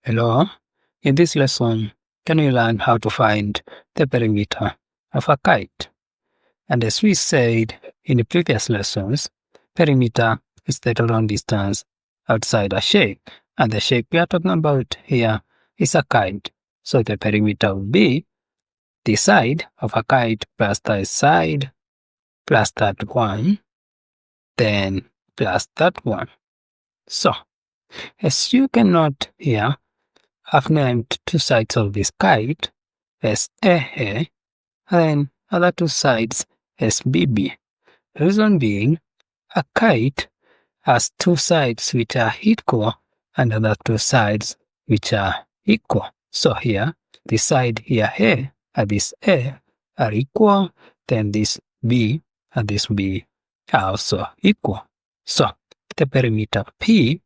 Hello, in this lesson, can we learn how to find the perimeter of a kite? And as we said in the previous lessons, perimeter is the total distance outside a shape. And the shape we are talking about here is a kite. So the perimeter will be the side of a kite plus the side plus that one, then plus that one. So, as you can note here, I've named two sides of this kite as A and other two sides as BB. Reason being, a kite has two sides which are equal and other two sides which are equal. So here, this side here A and this A are equal, then this B and this B are also equal. So the perimeter P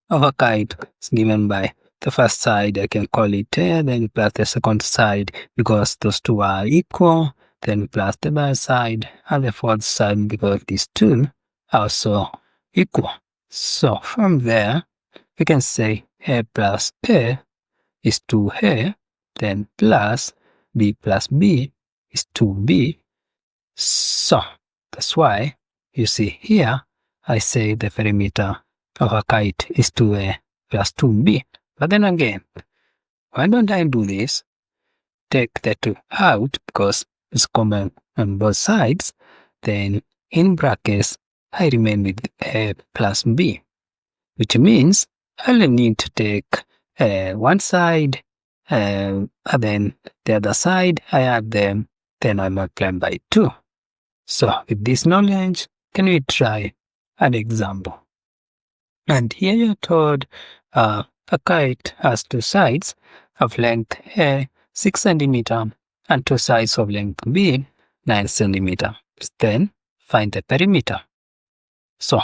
of a kite is given by the first side, I can call it A, then plus the second side because those two are equal, then plus the third side and the fourth side because these two are also equal. So from there, we can say A plus A is 2A, then plus B is 2B. So that's why you see here, I say the perimeter of a kite is 2A plus 2B. But then again, why don't I do this? Take the 2 out because it's common on both sides. Then in brackets, I remain with A plus B, which means I only need to take one side and then the other side, I add them, then I multiply by 2. So with this knowledge, can we try an example? And here you're told a kite has two sides of length A 6 cm and two sides of length B 9 cm. Then find the perimeter. So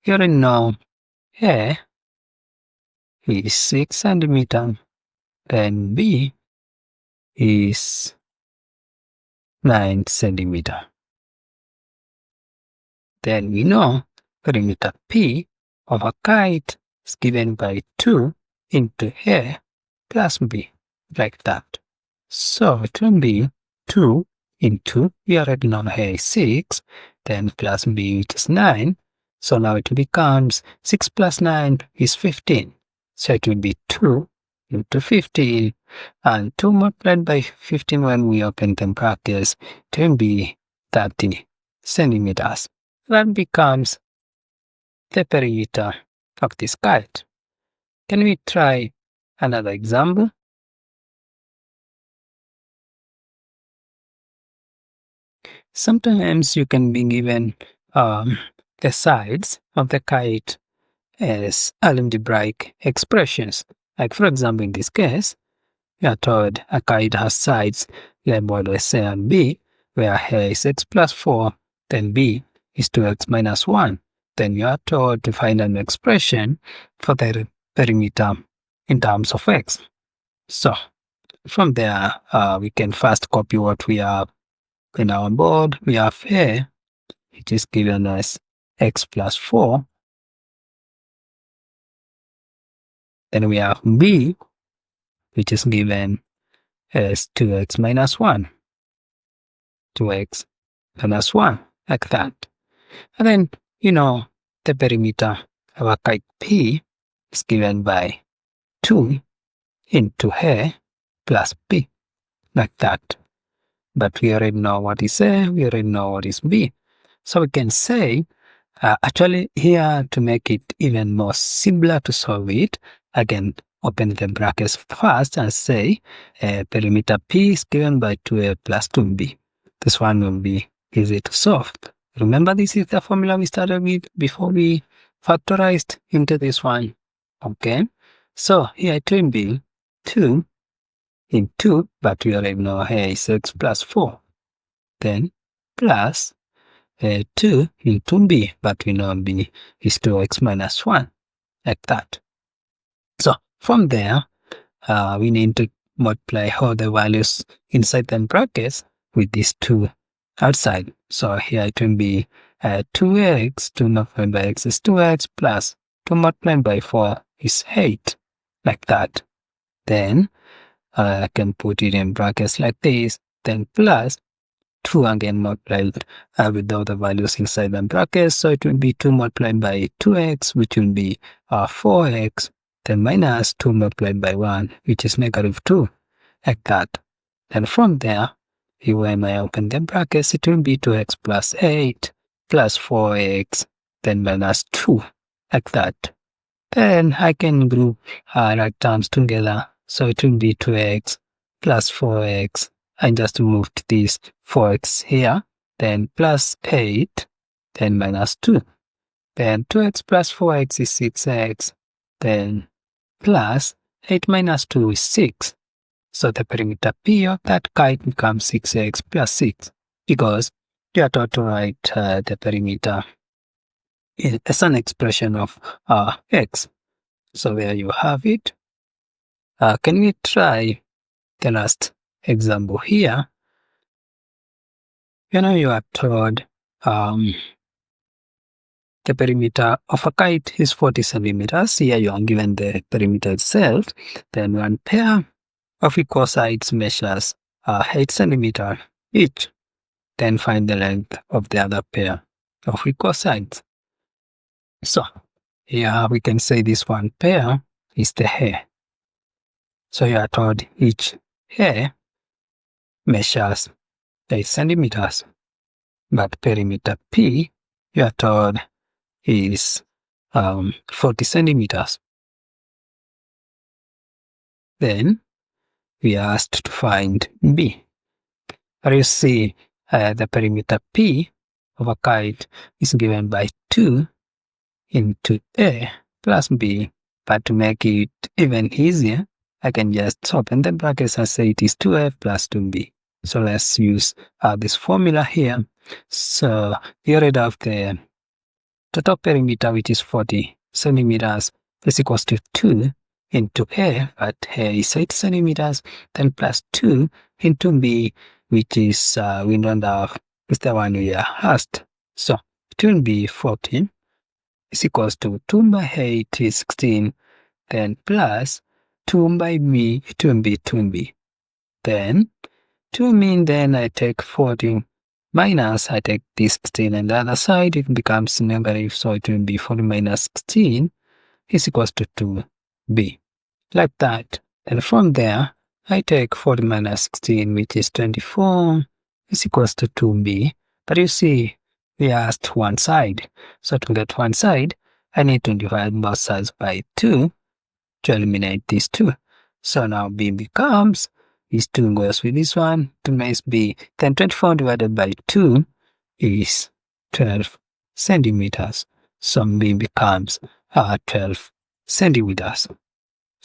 you already know A is 6 cm, then B is 9 cm. Then we know perimeter P of a kite is given by 2 into A plus B, like that. So it will be 2 into, we already know A is 6, then plus B which is 9. So now it becomes 6 plus 9 is 15. So it will be 2 into 15, and 2 multiplied by 15 when we open the brackets, it will be 30 centimeters. That becomes the perimeter of this kite. Can we try another example? Sometimes you can be given the sides of the kite as algebraic expressions. Like for example, in this case, we are told a kite has sides labeled as A and B, where A is x plus 4, then B is 2x minus 1. Then you are told to find an expression for the perimeter in terms of x. So from there, we can first copy what we have in our board. We have A, which is given as x plus 4. Then we have B, which is given as 2x minus 1. 2x minus 1, like that. And then, the perimeter of a kite P is given by 2 into A plus B, like that. But we already know what is A, we already know what is B. So we can say, actually here to make it even more simpler to solve it, again, open the brackets first and say perimeter P is given by 2A plus 2B. This one will be easy to solve. Remember, this is the formula we started with before we factorized into this one. Okay, so here it will be 2 into, but we already know here is x plus 4. Then plus 2 into B, but we know B is 2x minus 1, like that. So from there, we need to multiply all the values inside the brackets with these two outside. So here it will be 2x, 2 multiplied by x is 2x, plus 2 multiplied by 4 is 8. like that. Then I can put it in brackets like this, then plus 2 again multiplied with the other values inside the brackets. So it will be 2 multiplied by 2x, which will be 4x, then minus 2 multiplied by 1, which is -2, like that. Then from there, when I open the brackets, it will be 2x plus 8 plus 4x, then minus 2, like that. Then I can group right terms together. So it will be 2x plus 4x. I just moved this 4x here. Then plus 8. Then minus 2. Then 2x plus 4x is 6x. Then plus 8 minus 2 is 6. So the perimeter P of that kite becomes 6x plus 6. Because you are taught to write the perimeter as an expression of x. So there you have it. Can we try the last example here? You are told the perimeter of a kite is 40 centimeters. Here you are given the perimeter itself. Then one pair of equal sides measures 8 centimeters each. Then find the length of the other pair of equal sides. So here we can say this one pair is the hair. So you are told each hair measures 8 centimeters, but perimeter P, you are told, is 40 centimeters. Then we are asked to find B. But you see, the perimeter P of a kite is given by 2 into A plus B. But to make it even easier, I can just open the brackets and say it is 2A plus 2B. So let's use this formula here. So you already have the total perimeter, which is 40 centimeters, is equals to 2 into A, but A is 8 centimeters, then plus 2 into B, which is, we don't have, is the one we are asked. So it will be 14 is equals to 2 by 8 is 16, then plus 2 by B, it will be 2B. Then 2 mean then I take 40 minus, I take this 16 and the other side, it becomes negative, so it will be 40 minus 16 is equals to 2B. Like that. Then from there, I take 40 minus 16, which is 24, is equals to 2B. But you see, we asked one side. So to get one side, I need to divide both sides by 2 to eliminate these 2. So now B becomes, this 2 goes with this one, 2 makes B. Then 24 divided by 2 is 12 centimeters. So B becomes 12 centimeters.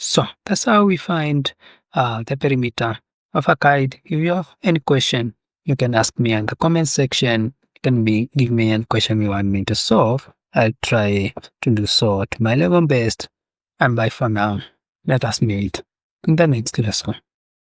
So that's how we find the perimeter of a kite. If you have any question, you can ask me in the comment section. You can give me any question you want me to solve. I'll try to do so to my level best. And bye for now. Let us meet in the next lesson.